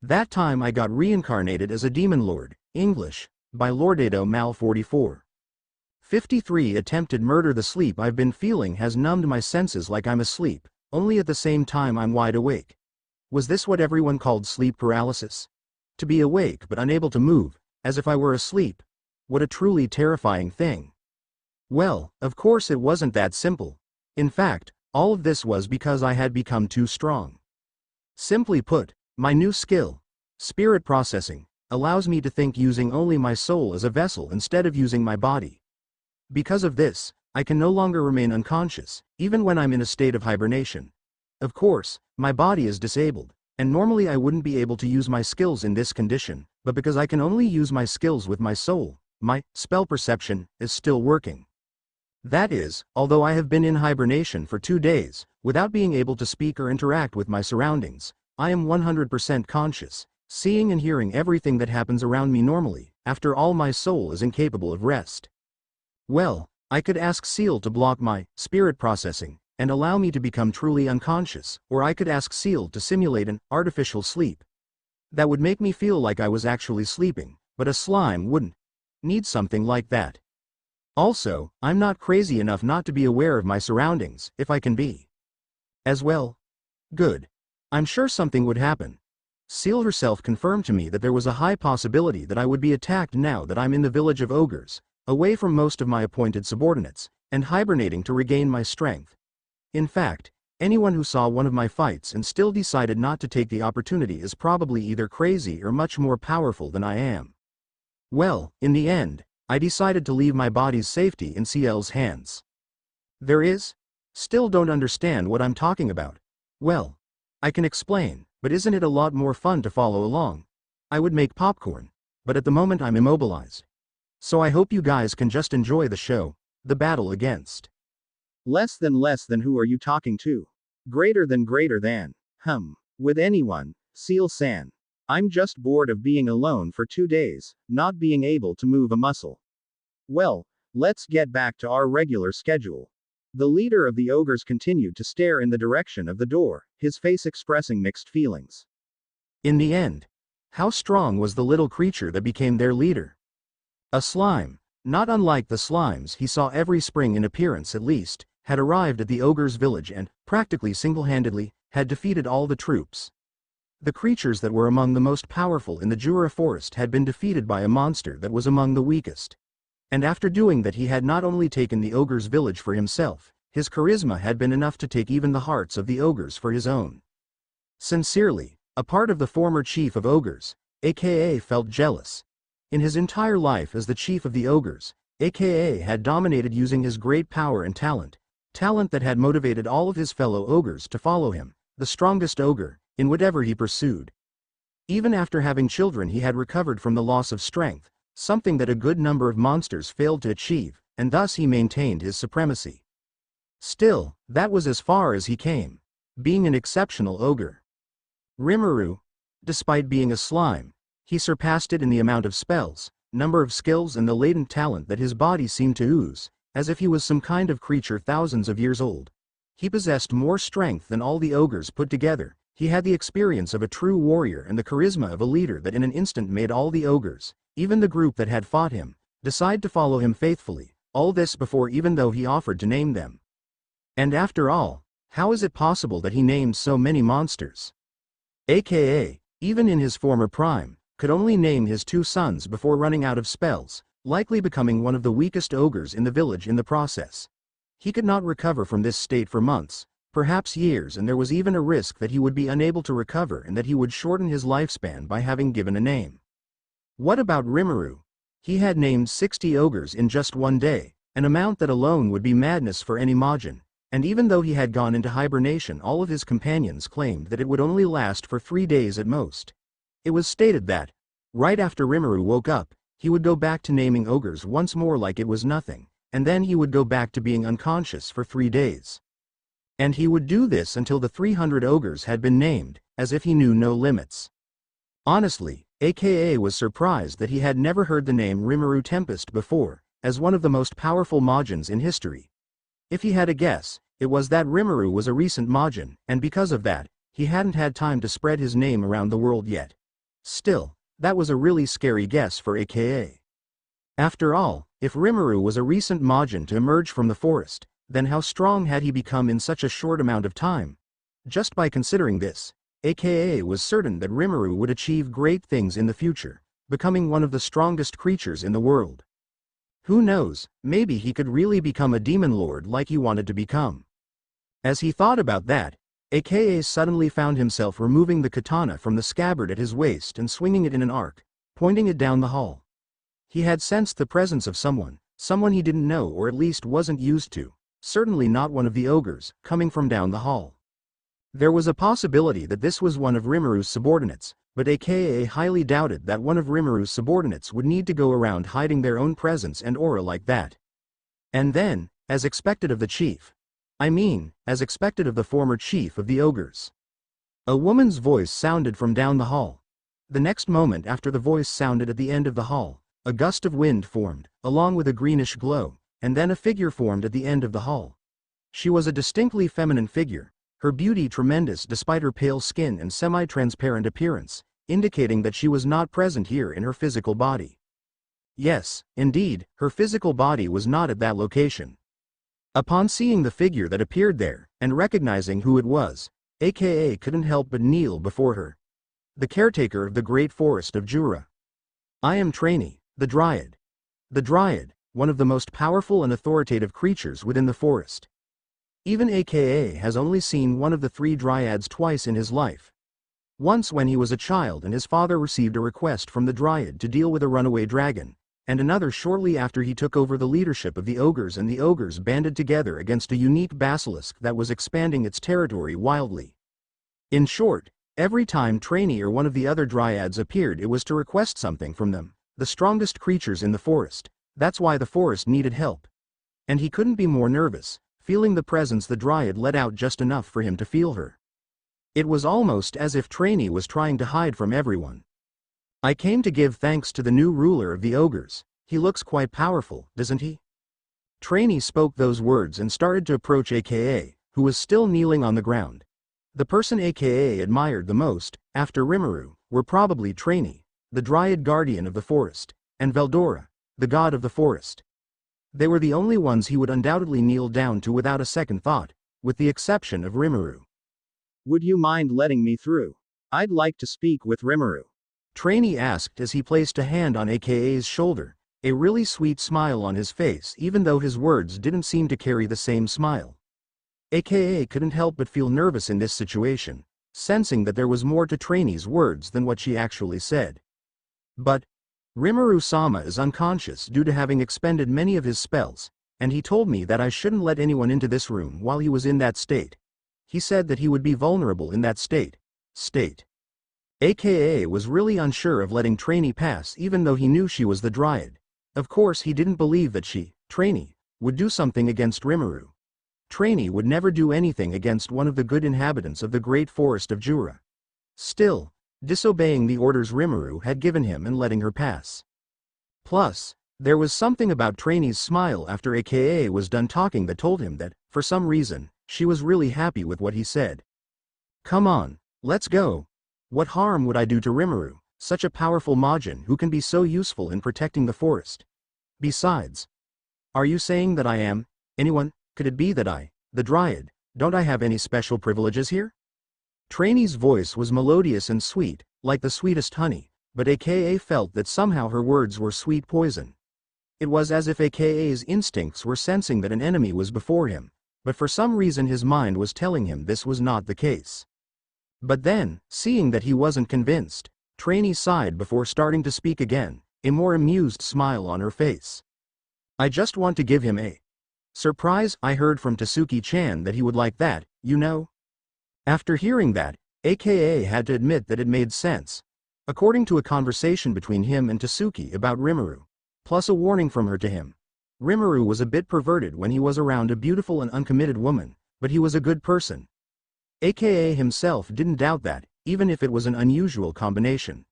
That time I got reincarnated as a demon lord, English, by LordedoMal44. 53 attempted murder. The sleep I've been feeling has numbed my senses like I'm asleep, only at the same time I'm wide awake. Was this what everyone called sleep paralysis? To be awake but unable to move, as if I were asleep. What a truly terrifying thing. Well, of course it wasn't that simple. In fact, all of this was because I had become too strong. Simply put, my new skill, spirit processing, allows me to think using only my soul as a vessel instead of using my body. Because of this, I can no longer remain unconscious, even when I'm in a state of hibernation. Of course, my body is disabled, and normally I wouldn't be able to use my skills in this condition, but because I can only use my skills with my soul, my spell perception is still working. That is, although I have been in hibernation for 2 days, without being able to speak or interact with my surroundings, I am 100% conscious, seeing and hearing everything that happens around me normally. After all, my soul is incapable of rest. Well, I could ask Seal to block my spirit processing and allow me to become truly unconscious, or I could ask Seal to simulate an artificial sleep. That would make me feel like I was actually sleeping, but a slime wouldn't need something like that. Also, I'm not crazy enough not to be aware of my surroundings, if I can be. As well. Good. I'm sure something would happen. Seal herself confirmed to me that there was a high possibility that I would be attacked now that I'm in the village of ogres, away from most of my appointed subordinates, and hibernating to regain my strength. In fact, anyone who saw one of my fights and still decided not to take the opportunity is probably either crazy or much more powerful than I am. Well, in the end, I decided to leave my body's safety in CL's hands. Still don't understand what I'm talking about. Well, I can explain, but isn't it a lot more fun to follow along? I would make popcorn, but at the moment I'm immobilized. So I hope you guys can just enjoy the show. The battle against less than who are you talking to? Greater than. With anyone, Seal-san. I'm just bored of being alone for 2 days, not being able to move a muscle. Well, let's get back to our regular schedule. The leader of the ogres continued to stare in the direction of the door, his face expressing mixed feelings. In the end, how strong was the little creature that became their leader? A slime, not unlike the slimes he saw every spring in appearance at least, had arrived at the ogres' village and, practically single-handedly, had defeated all the troops. The creatures that were among the most powerful in the Jura forest had been defeated by a monster that was among the weakest. And after doing that, he had not only taken the ogres' village for himself, his charisma had been enough to take even the hearts of the ogres for his own. Sincerely, a part of the former chief of ogres, aka, felt jealous. In his entire life as the chief of the ogres, aka had dominated using his great power and talent that had motivated all of his fellow ogres to follow him, the strongest ogre, in whatever he pursued. Even after having children, he had recovered from the loss of strength, something that a good number of monsters failed to achieve, and thus he maintained his supremacy. Still, that was as far as he came, being an exceptional ogre. Rimuru, despite being a slime, he surpassed it in the amount of spells, number of skills, and the latent talent that his body seemed to ooze, as if he was some kind of creature thousands of years old. He possessed more strength than all the ogres put together. He had the experience of a true warrior and the charisma of a leader that in an instant made all the ogres, even the group that had fought him, decide to follow him faithfully, all this before even though he offered to name them. And after all, how is it possible that he named so many monsters? AKA, even in his former prime, could only name his 2 sons before running out of spells, likely becoming one of the weakest ogres in the village in the process. He could not recover from this state for months, perhaps years, and there was even a risk that he would be unable to recover and that he would shorten his lifespan by having given a name. What about Rimuru? He had named 60 ogres in just 1 day, an amount that alone would be madness for any Majin, and even though he had gone into hibernation, all of his companions claimed that it would only last for 3 days at most. It was stated that, right after Rimuru woke up, he would go back to naming ogres once more like it was nothing, and then he would go back to being unconscious for 3 days. And he would do this until the 300 ogres had been named, as if he knew no limits. Honestly, AKA was surprised that he had never heard the name Rimuru Tempest before, as one of the most powerful Majins in history. If he had a guess, it was that Rimuru was a recent Majin, and because of that, he hadn't had time to spread his name around the world yet. Still, that was a really scary guess for AKA. After all, if Rimuru was a recent Majin to emerge from the forest, then how strong had he become in such a short amount of time? Just by considering this, AKA was certain that Rimuru would achieve great things in the future, becoming one of the strongest creatures in the world. Who knows, maybe he could really become a demon lord like he wanted to become. As he thought about that, AKA suddenly found himself removing the katana from the scabbard at his waist and swinging it in an arc, pointing it down the hall. He had sensed the presence of someone he didn't know or at least wasn't used to, certainly not one of the ogres, coming from down the hall. There was a possibility that this was one of Rimuru's subordinates, but AKA highly doubted that one of Rimuru's subordinates would need to go around hiding their own presence and aura like that. And then, as expected of the chief. As expected of the former chief of the ogres. A woman's voice sounded from down the hall. The next moment after the voice sounded at the end of the hall, a gust of wind formed, along with a greenish glow, and then a figure formed at the end of the hall. She was a distinctly feminine figure, her beauty tremendous despite her pale skin and semi-transparent appearance, indicating that she was not present here in her physical body. Yes, indeed, her physical body was not at that location. Upon seeing the figure that appeared there, and recognizing who it was, AKA couldn't help but kneel before her. The caretaker of the great forest of Jura. I am Trainee, the Dryad. The Dryad, one of the most powerful and authoritative creatures within the forest. Even AKA has only seen one of the 3 Dryads twice in his life. Once when he was a child and his father received a request from the Dryad to deal with a runaway dragon, and another shortly after he took over the leadership of the ogres and the ogres banded together against a unique basilisk that was expanding its territory wildly. In short, every time Trainee or one of the other Dryads appeared it was to request something from them, the strongest creatures in the forest. That's why the forest needed help. And he couldn't be more nervous, feeling the presence the Dryad let out just enough for him to feel her. It was almost as if Trainee was trying to hide from everyone. I came to give thanks to the new ruler of the ogres. He looks quite powerful, doesn't he? Trainee spoke those words and started to approach AKA, who was still kneeling on the ground. The person AKA admired the most, after Rimuru, were probably Trainee, the Dryad guardian of the forest, and Veldora, the god of the forest. They were the only ones he would undoubtedly kneel down to without a second thought, with the exception of Rimuru. Would you mind letting me through? I'd like to speak with Rimuru. Trainee asked as he placed a hand on AKA's shoulder, a really sweet smile on his face even though his words didn't seem to carry the same smile. AKA couldn't help but feel nervous in this situation, sensing that there was more to Trainee's words than what she actually said. But Rimuru-sama is unconscious due to having expended many of his spells, and he told me that I shouldn't let anyone into this room while he was in that state. He said that he would be vulnerable in that state. AKA was really unsure of letting Trainee pass even though he knew she was the Dryad. Of course he didn't believe that she, Trainee, would do something against Rimuru. Trainee would never do anything against one of the good inhabitants of the great forest of Jura. Still, disobeying the orders Rimuru had given him and letting her pass. Plus, there was something about Trainee's smile after AKA was done talking that told him that, for some reason, she was really happy with what he said. Come on, let's go. What harm would I do to Rimuru, such a powerful Majin who can be so useful in protecting the forest? Besides, are you saying that I am anyone? Could it be that I, the Dryad, don't I have any special privileges here? Trainee's voice was melodious and sweet, like the sweetest honey, but AKA felt that somehow her words were sweet poison. It was as if AKA's instincts were sensing that an enemy was before him, but for some reason his mind was telling him this was not the case. But then, seeing that he wasn't convinced, Trainee sighed before starting to speak again, a more amused smile on her face. I just want to give him a surprise. I heard from Tasuki-chan that he would like that, you know? After hearing that, AKA had to admit that it made sense. According to a conversation between him and Tasuki about Rimuru, plus a warning from her to him. Rimuru was a bit perverted when he was around a beautiful and uncommitted woman, but he was a good person. AKA himself didn't doubt that, even if it was an unusual combination.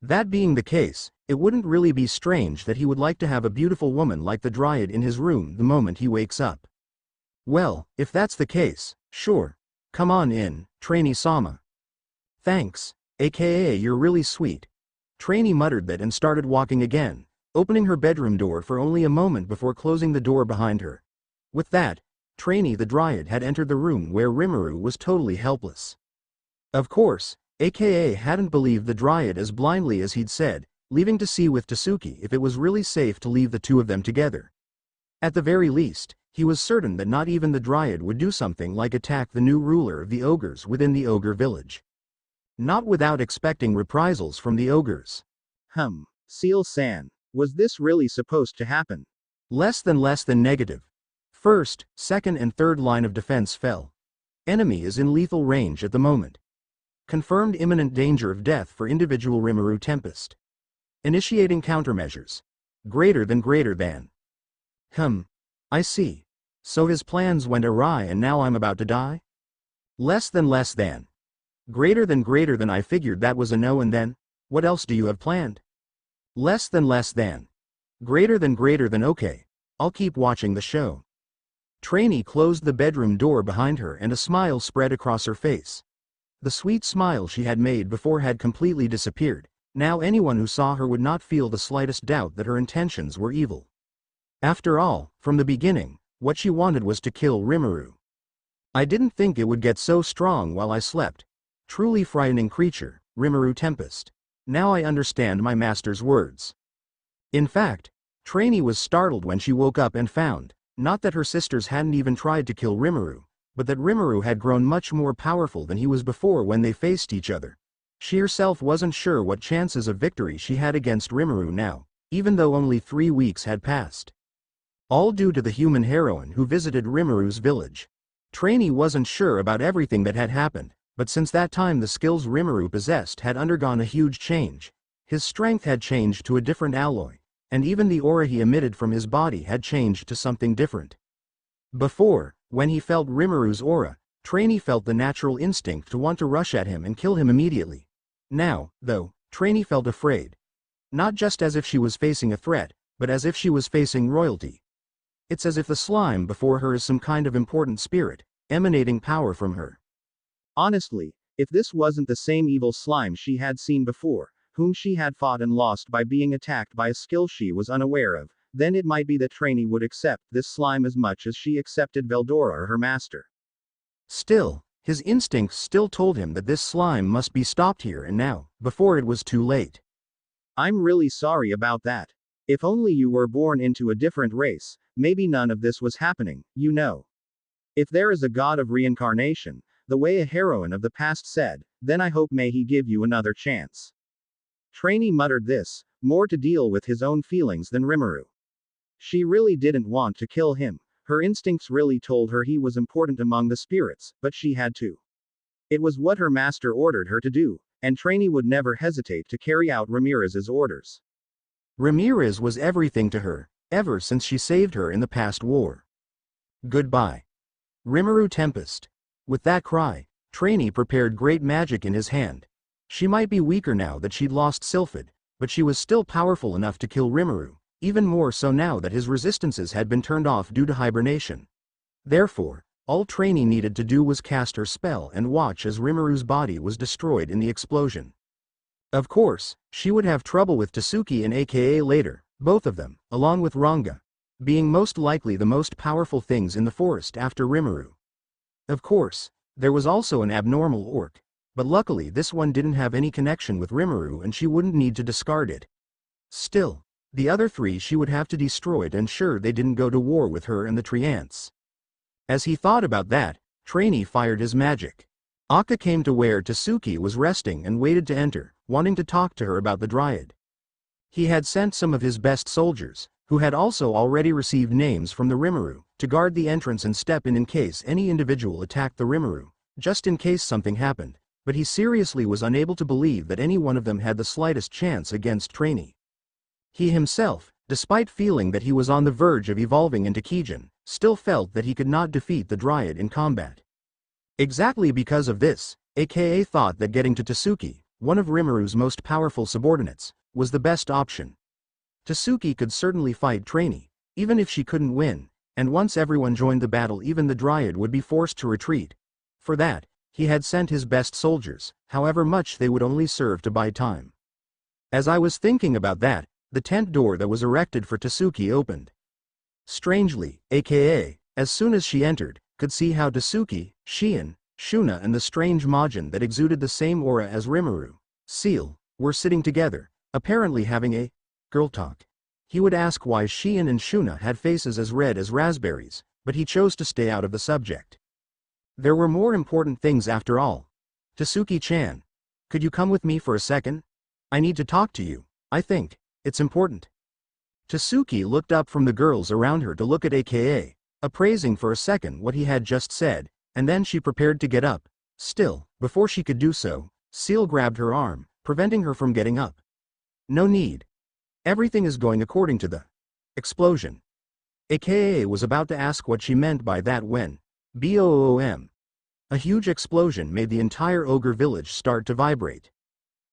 That being the case, it wouldn't really be strange that he would like to have a beautiful woman like the Dryad in his room the moment he wakes up. Well, if that's the case, sure. Come on in, Trainee-sama. Thanks. aka you're really sweet. Trainee muttered that and started walking again, opening her bedroom door for only a moment before closing the door behind her. With that, Trainee the Dryad had entered the room where Rimuru was totally helpless. Of course, aka hadn't believed the Dryad as blindly as he'd said, leaving to see with Tasuki if it was really safe to leave the two of them together. At the very least, he was certain that not even the Dryad would do something like attack the new ruler of the ogres within the ogre village. Not without expecting reprisals from the ogres. Seal-san, was this really supposed to happen? Less than negative. First, second and third line of defense fell. Enemy is in lethal range at the moment. Confirmed imminent danger of death for individual Rimuru Tempest. Initiating countermeasures. Greater than. I see. So his plans went awry and now I'm about to die? Less than. Greater than. I figured that was a no, and then? What else do you have planned? Less than. Greater than. Okay. I'll keep watching the show. Trainee closed the bedroom door behind her and a smile spread across her face. The sweet smile she had made before had completely disappeared. Now anyone who saw her would not feel the slightest doubt that her intentions were evil. After all, from the beginning, what she wanted was to kill Rimuru. I didn't think it would get so strong while I slept. Truly frightening creature, Rimuru Tempest. Now I understand my master's words. In fact, Trainee was startled when she woke up and found, not that her sisters hadn't even tried to kill Rimuru, but that Rimuru had grown much more powerful than he was before when they faced each other. She herself wasn't sure what chances of victory she had against Rimuru now, even though only 3 weeks had passed. All due to the human heroine who visited Rimuru's village. Trainee wasn't sure about everything that had happened, but since that time the skills Rimuru possessed had undergone a huge change. His strength had changed to a different alloy, and even the aura he emitted from his body had changed to something different. Before, when he felt Rimuru's aura, Trainee felt the natural instinct to want to rush at him and kill him immediately. Now, though, Trainee felt afraid. Not just as if she was facing a threat, but as if she was facing royalty. It's as if the slime before her is some kind of important spirit, emanating power from her. Honestly, if this wasn't the same evil slime she had seen before, whom she had fought and lost by being attacked by a skill she was unaware of, then it might be that Trainee would accept this slime as much as she accepted Veldora or her master. Still, his instincts still told him that this slime must be stopped here and now, before it was too late. I'm really sorry about that. If only you were born into a different race, maybe none of this was happening, you know. If there is a god of reincarnation, the way a heroine of the past said, then I hope may he give you another chance. Trainee muttered this, more to deal with his own feelings than Rimuru. She really didn't want to kill him. Her instincts really told her he was important among the spirits, but she had to. It was what her master ordered her to do, and Trainee would never hesitate to carry out Ramirez's orders. Ramirez was everything to her, ever since she saved her in the past war. Goodbye. Rimuru Tempest. With that cry, Trainee prepared great magic in his hand. She might be weaker now that she'd lost Sylphid, but she was still powerful enough to kill Rimuru, even more so now that his resistances had been turned off due to hibernation. Therefore, all Trainee needed to do was cast her spell and watch as Rimuru's body was destroyed in the explosion. Of course, she would have trouble with Tasuki and aka later, both of them, along with Ranga, being most likely the most powerful things in the forest after Rimuru. Of course, there was also an abnormal orc, but luckily this one didn't have any connection with Rimuru and she wouldn't need to discard it. Still, the other 3 she would have to destroy to ensure they didn't go to war with her and the Treants. As he thought about that, Trainee fired his magic. Akka came to where Tasuki was resting and waited to enter, wanting to talk to her about the Dryad. He had sent some of his best soldiers, who had also already received names from the Rimuru, to guard the entrance and step in case any individual attacked the Rimuru, just in case something happened, but he seriously was unable to believe that any one of them had the slightest chance against Trainee. He himself, despite feeling that he was on the verge of evolving into Kijin, still felt that he could not defeat the Dryad in combat. Exactly because of this, aka thought that getting to Tasuki, one of Rimuru's most powerful subordinates, was the best option. Tasuki could certainly fight Trainee, even if she couldn't win, and once everyone joined the battle even the Dryad would be forced to retreat. For that, He had sent his best soldiers, however much they would only serve to buy time. As I was thinking about that, the tent door that was erected for Tasuki opened. Strangely, aka, as soon as she entered, could see how Tasuki, Shion, Shuna and the strange Majin that exuded the same aura as Rimuru, Seal, were sitting together, apparently having a girl talk. He would ask why Shion and Shuna had faces as red as raspberries, but he chose to stay out of the subject. There were more important things after all. Tasuki-chan, could you come with me for a second? I need to talk to you. I think it's important. Tasuki looked up from the girls around her to look at AKA, appraising for a second what he had just said, and then she prepared to get up. Still, before she could do so, Seal grabbed her arm, preventing her from getting up. No need. Everything is going according to the explosion. AKA was about to ask what she meant by that when, BOOM. A huge explosion made the entire ogre village start to vibrate.